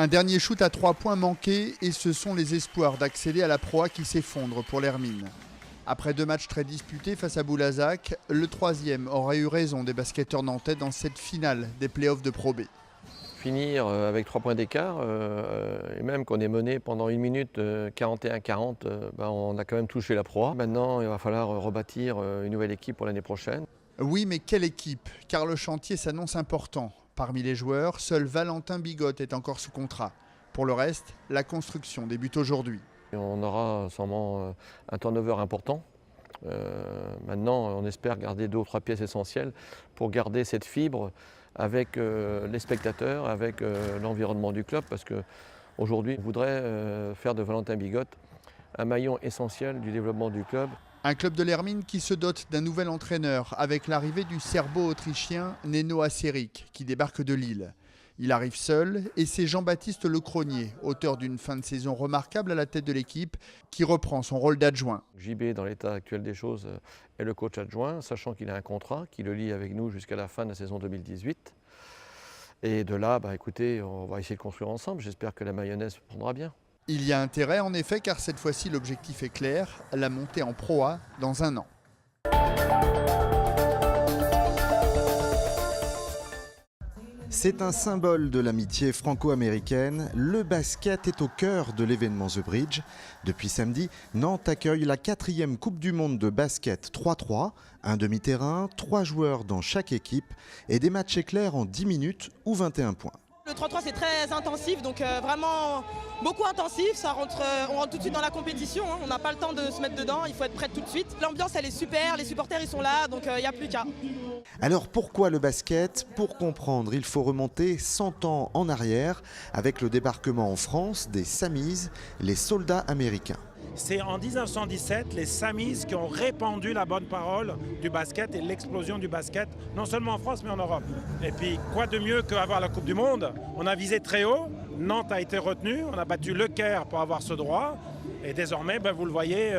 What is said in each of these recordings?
Un dernier shoot à 3 points manqué et ce sont les espoirs d'accéder à la Pro A qui s'effondrent pour l'Hermine. Après 2 matchs très disputés face à Boulazac, le 3e aurait eu raison des basketteurs nantais dans cette finale des playoffs de Pro B. Finir avec 3 points d'écart, et même qu'on est mené pendant 1 minute 41-40, on a quand même touché la Pro A. Maintenant, il va falloir rebâtir une nouvelle équipe pour l'année prochaine. Oui, mais quelle équipe? Car le chantier s'annonce important. Parmi les joueurs, seul Valentin Bigotte est encore sous contrat. Pour le reste, la construction débute aujourd'hui. On aura sûrement un turnover important. Maintenant, on espère garder 2 ou 3 pièces essentielles pour garder cette fibre avec les spectateurs, avec l'environnement du club, parce qu'aujourd'hui, on voudrait faire de Valentin Bigotte un maillon essentiel du développement du club. Un club de l'Hermine qui se dote d'un nouvel entraîneur avec l'arrivée du serbo-autrichien Neno Aceric qui débarque de Lille. Il arrive seul et c'est Jean-Baptiste Lecronier, auteur d'une fin de saison remarquable à la tête de l'équipe, qui reprend son rôle d'adjoint. JB, dans l'état actuel des choses, est le coach adjoint, sachant qu'il a un contrat qui le lie avec nous jusqu'à la fin de la saison 2018. Et de là, écoutez, on va essayer de construire ensemble. J'espère que la mayonnaise prendra bien. Il y a intérêt en effet car cette fois-ci l'objectif est clair, la montée en Pro A dans 1 an. C'est un symbole de l'amitié franco-américaine. Le basket est au cœur de l'événement The Bridge. Depuis samedi, Nantes accueille la 4e Coupe du Monde de basket 3-3. Un demi-terrain, 3 joueurs dans chaque équipe et des matchs éclairs en 10 minutes ou 21 points. Le 3-3 c'est très intensif, donc vraiment beaucoup intensif, on rentre tout de suite dans la compétition, on n'a pas le temps de se mettre dedans, il faut être prêt tout de suite. L'ambiance elle est super, les supporters ils sont là, donc il n'y a plus qu'à. Alors pourquoi le basket? Pour comprendre, il faut remonter 100 ans en arrière avec le débarquement en France des Samis, les soldats américains. C'est en 1917 les Samis qui ont répandu la bonne parole du basket et l'explosion du basket, non seulement en France mais en Europe. Et puis quoi de mieux qu'avoir la Coupe du Monde? On a visé très haut, Nantes a été retenu, on a battu Le Caire pour avoir ce droit. Et désormais, vous le voyez,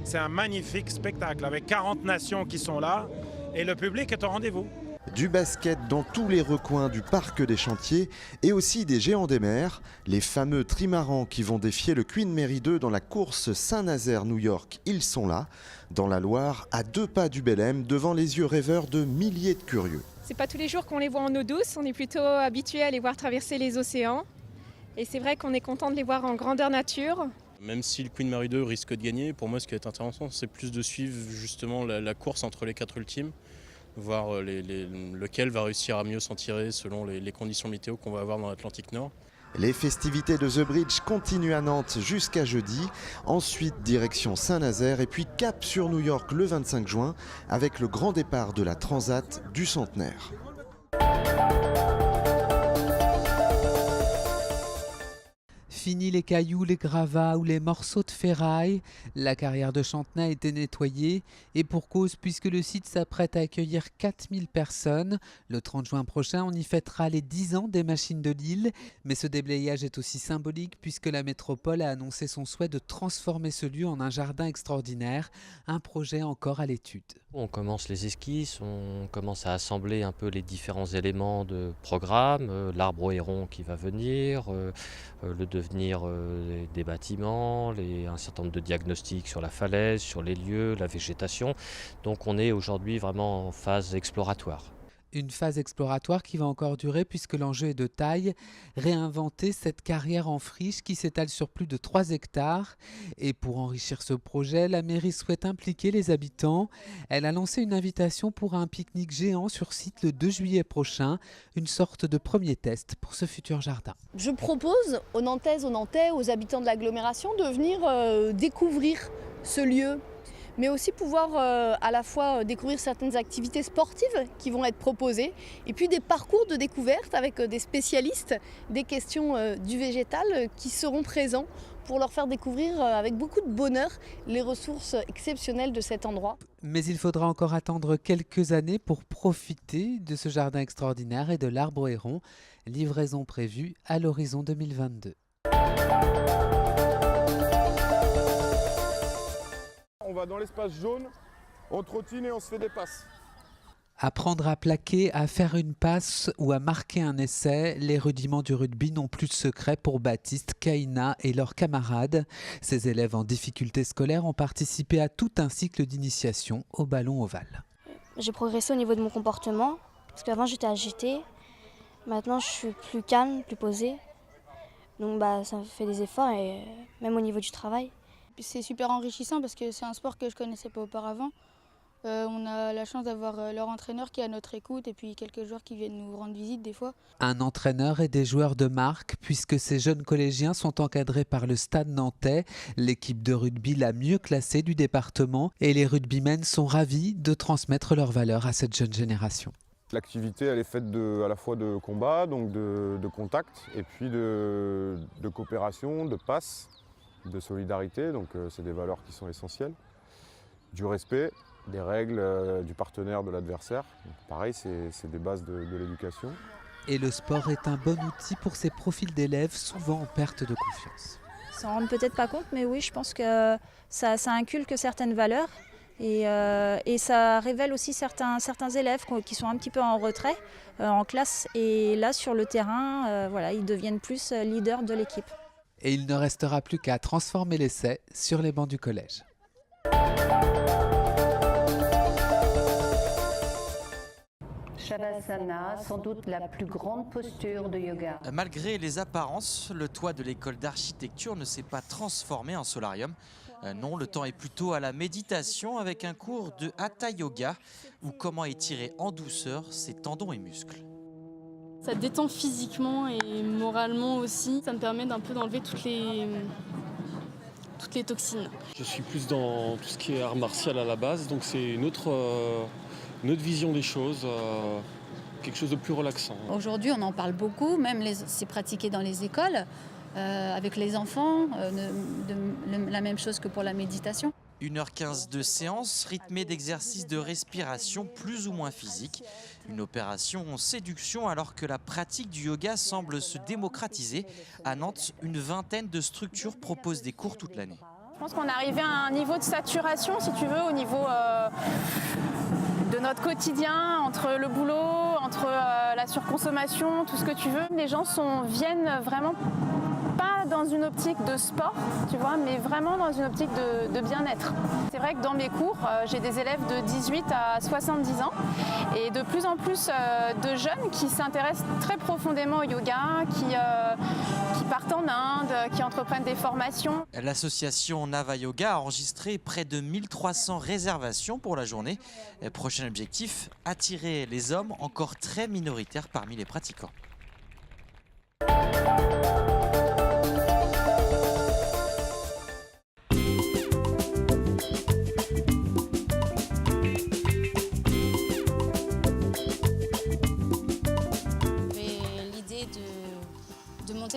c'est un magnifique spectacle avec 40 nations qui sont là et le public est au rendez-vous. Du basket dans tous les recoins du parc des Chantiers et aussi des géants des mers, les fameux trimarans qui vont défier le Queen Mary 2 dans la course Saint-Nazaire-New York, ils sont là, dans la Loire, à 2 pas du Belém, devant les yeux rêveurs de milliers de curieux. C'est pas tous les jours qu'on les voit en eau douce, on est plutôt habitué à les voir traverser les océans. Et c'est vrai qu'on est content de les voir en grandeur nature. Même si le Queen Mary 2 risque de gagner, pour moi ce qui est intéressant c'est plus de suivre justement la course entre les 4 ultimes. Voir lequel va réussir à mieux s'en tirer selon les conditions météo qu'on va avoir dans l'Atlantique Nord. Les festivités de The Bridge continuent à Nantes jusqu'à jeudi. Ensuite, direction Saint-Nazaire et puis cap sur New York le 25 juin avec le grand départ de la Transat du centenaire. Fini les cailloux, les gravats ou les morceaux de ferraille. La carrière de Chantenay a été nettoyée et pour cause puisque le site s'apprête à accueillir 4000 personnes. Le 30 juin prochain, on y fêtera les 10 ans des machines de Lille. Mais ce déblayage est aussi symbolique puisque la métropole a annoncé son souhait de transformer ce lieu en un jardin extraordinaire, un projet encore à l'étude. On commence les esquisses, on commence à assembler un peu les différents éléments de programme, l'arbre au héron qui va venir, le devenir des bâtiments, un certain nombre de diagnostics sur la falaise, sur les lieux, la végétation. Donc on est aujourd'hui vraiment en phase exploratoire. Une phase exploratoire qui va encore durer puisque l'enjeu est de taille, réinventer cette carrière en friche qui s'étale sur plus de 3 hectares. Et pour enrichir ce projet, la mairie souhaite impliquer les habitants. Elle a lancé une invitation pour un pique-nique géant sur site le 2 juillet prochain, une sorte de premier test pour ce futur jardin. Je propose aux Nantaises, aux Nantais, aux habitants de l'agglomération de venir découvrir ce lieu, mais aussi pouvoir à la fois découvrir certaines activités sportives qui vont être proposées et puis des parcours de découverte avec des spécialistes des questions du végétal qui seront présents pour leur faire découvrir avec beaucoup de bonheur les ressources exceptionnelles de cet endroit. Mais il faudra encore attendre quelques années pour profiter de ce jardin extraordinaire et de l'arbre au héron. Livraison prévue à l'horizon 2022. On va dans l'espace jaune, on trottine et on se fait des passes. Apprendre à plaquer, à faire une passe ou à marquer un essai, les rudiments du rugby n'ont plus de secret pour Baptiste, Kaina et leurs camarades. Ces élèves en difficulté scolaire ont participé à tout un cycle d'initiation au ballon ovale. J'ai progressé au niveau de mon comportement, parce qu'avant j'étais agitée. Maintenant je suis plus calme, plus posée. Donc ça me fait des efforts, et même au niveau du travail. C'est super enrichissant parce que c'est un sport que je ne connaissais pas auparavant. On a la chance d'avoir leur entraîneur qui est à notre écoute et puis quelques joueurs qui viennent nous rendre visite des fois. Un entraîneur et des joueurs de marque, puisque ces jeunes collégiens sont encadrés par le Stade nantais, l'équipe de rugby la mieux classée du département, et les rugbymen sont ravis de transmettre leurs valeurs à cette jeune génération. L'activité elle est faite à la fois de combat, donc de contact, et puis de coopération, de passe, de solidarité, donc c'est des valeurs qui sont essentielles, du respect, des règles du partenaire, de l'adversaire. Pareil, c'est des bases de l'éducation. Et le sport est un bon outil pour ces profils d'élèves souvent en perte de confiance. Ils s'en rendent peut-être pas compte, mais oui, je pense que ça inculque certaines valeurs et ça révèle aussi certains élèves qui sont un petit peu en retrait en classe. Et là, sur le terrain, ils deviennent plus leaders de l'équipe. Et il ne restera plus qu'à transformer l'essai sur les bancs du collège. Shavasana, sans doute la plus grande posture de yoga. Malgré les apparences, le toit de l'école d'architecture ne s'est pas transformé en solarium. Non, le temps est plutôt à la méditation avec un cours de Hatha Yoga ou comment étirer en douceur ses tendons et muscles. Ça détend physiquement et moralement aussi. Ça me permet d'un peu d'enlever toutes les toxines. Je suis plus dans tout ce qui est art martial à la base, donc c'est une autre vision des choses, quelque chose de plus relaxant. Aujourd'hui, on en parle beaucoup, même c'est pratiqué dans les écoles, avec les enfants, la même chose que pour la méditation. 1h15 de séance rythmée d'exercices de respiration plus ou moins physiques. Une opération en séduction alors que la pratique du yoga semble se démocratiser. À Nantes, une vingtaine de structures proposent des cours toute l'année. Je pense qu'on est arrivé à un niveau de saturation, si tu veux, au niveau de notre quotidien, entre le boulot, entre la surconsommation, tout ce que tu veux. Les gens viennent vraiment pas dans une optique de sport, tu vois, mais vraiment dans une optique de bien-être. C'est vrai que dans mes cours, j'ai des élèves de 18 à 70 ans et de plus en plus de jeunes qui s'intéressent très profondément au yoga, qui partent en Inde, qui entreprennent des formations. L'association Nava Yoga a enregistré près de 1300 réservations pour la journée. Prochain objectif, attirer les hommes encore très minoritaires parmi les pratiquants.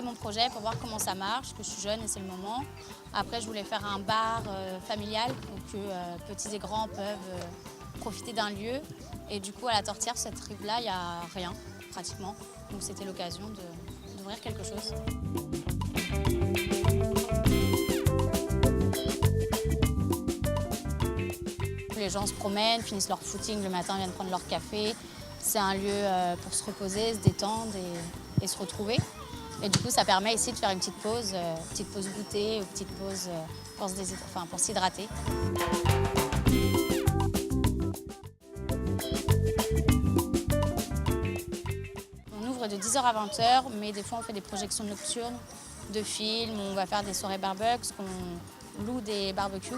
Mon projet pour voir comment ça marche, que je suis jeune et c'est le moment. Après, je voulais faire un bar familial où que petits et grands peuvent profiter d'un lieu. Et du coup, à la Tortière, cette rive-là, il n'y a rien, pratiquement. Donc c'était l'occasion d'ouvrir quelque chose. Les gens se promènent, finissent leur footing le matin, viennent prendre leur café. C'est un lieu pour se reposer, se détendre et se retrouver. Et du coup, ça permet ici de faire une petite pause goûter ou petite pause pour s'hydrater. On ouvre de 10h à 20h, mais des fois on fait des projections nocturnes de films, on va faire des soirées barbecues, on loue des barbecues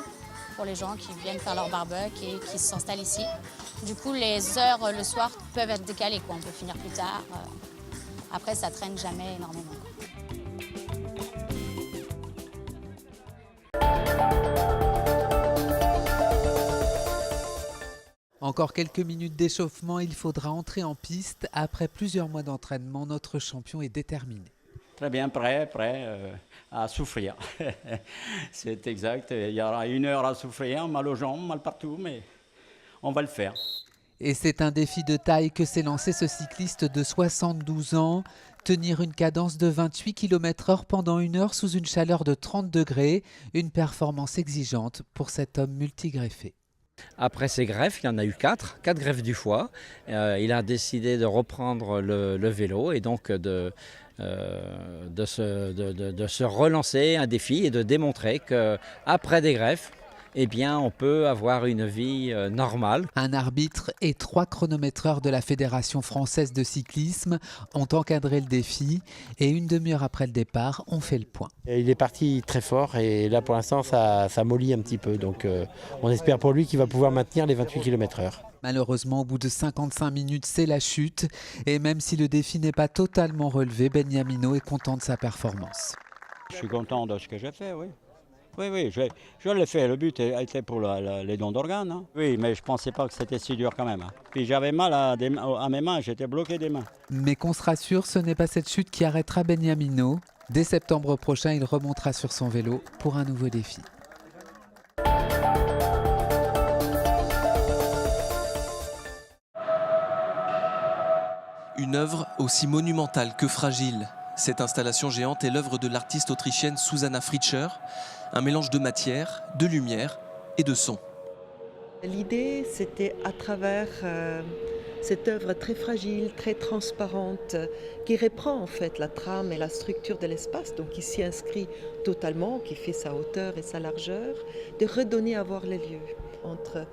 pour les gens qui viennent faire leur barbecue et qui s'installent ici. Du coup, les heures le soir peuvent être décalées, on peut finir plus tard. Après, ça traîne jamais énormément. Encore quelques minutes d'échauffement, il faudra entrer en piste. Après plusieurs mois d'entraînement, notre champion est déterminé. Très bien, prêt à souffrir. C'est exact, il y aura 1 heure à souffrir, mal aux jambes, mal partout, mais on va le faire. Et c'est un défi de taille que s'est lancé ce cycliste de 72 ans. Tenir une cadence de 28 km/h pendant 1 heure sous une chaleur de 30 degrés. Une performance exigeante pour cet homme multigreffé. Après ces greffes, il y en a eu 4 greffes du foie. Il a décidé de reprendre le vélo et donc de se relancer un défi et de démontrer qu'après des greffes, eh bien, on peut avoir une vie normale. Un arbitre et 3 chronométreurs de la Fédération française de cyclisme ont encadré le défi et une demi-heure après le départ, on fait le point. Il est parti très fort et là pour l'instant ça mollit un petit peu. Donc on espère pour lui qu'il va pouvoir maintenir les 28 km/h. Malheureusement, au bout de 55 minutes, c'est la chute. Et même si le défi n'est pas totalement relevé, Beniamino est content de sa performance. Je suis content de ce que j'ai fait, oui. Oui, je l'ai fait. Le but était pour les dons d'organes. Hein. Oui, mais je ne pensais pas que c'était si dur quand même. Hein. Puis j'avais mal à mes mains, j'étais bloqué des mains. Mais qu'on se rassure, ce n'est pas cette chute qui arrêtera Beniamino. Dès septembre prochain, il remontera sur son vélo pour un nouveau défi. Une œuvre aussi monumentale que fragile. Cette installation géante est l'œuvre de l'artiste autrichienne Susanna Fritscher, un mélange de matière, de lumière et de son. L'idée, c'était à travers cette œuvre très fragile, très transparente, qui reprend en fait la trame et la structure de l'espace, donc qui s'y inscrit totalement, qui fait sa hauteur et sa largeur, de redonner à voir les lieux entre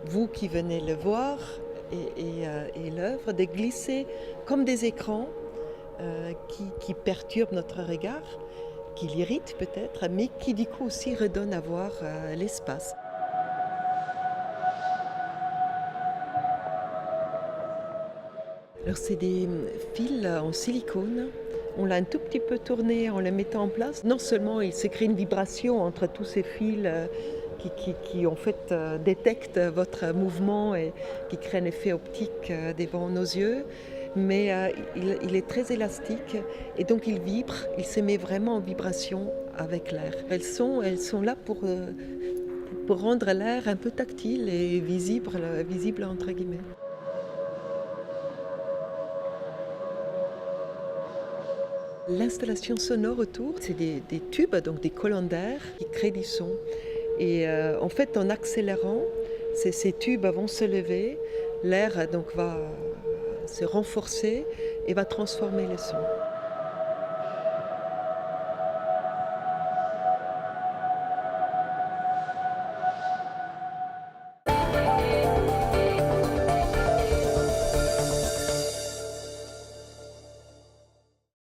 vous qui venez le voir et l'œuvre, de glisser comme des écrans qui perturbent notre regard, qui l'irritent peut-être, mais qui du coup aussi redonnent à voir l'espace. Alors c'est des fils en silicone. On l'a un tout petit peu tourné en le mettant en place. Non seulement il se crée une vibration entre tous ces fils qui en fait détectent votre mouvement et qui créent un effet optique devant nos yeux, mais il est très élastique et donc il vibre, il se met vraiment en vibration avec l'air. Elles sont là pour rendre l'air un peu tactile et visible entre guillemets. L'installation sonore autour, c'est des tubes, donc des colonnes d'air qui créent du son. Et en fait, en accélérant, ces tubes vont se lever, l'air donc va se renforcer et va transformer le son.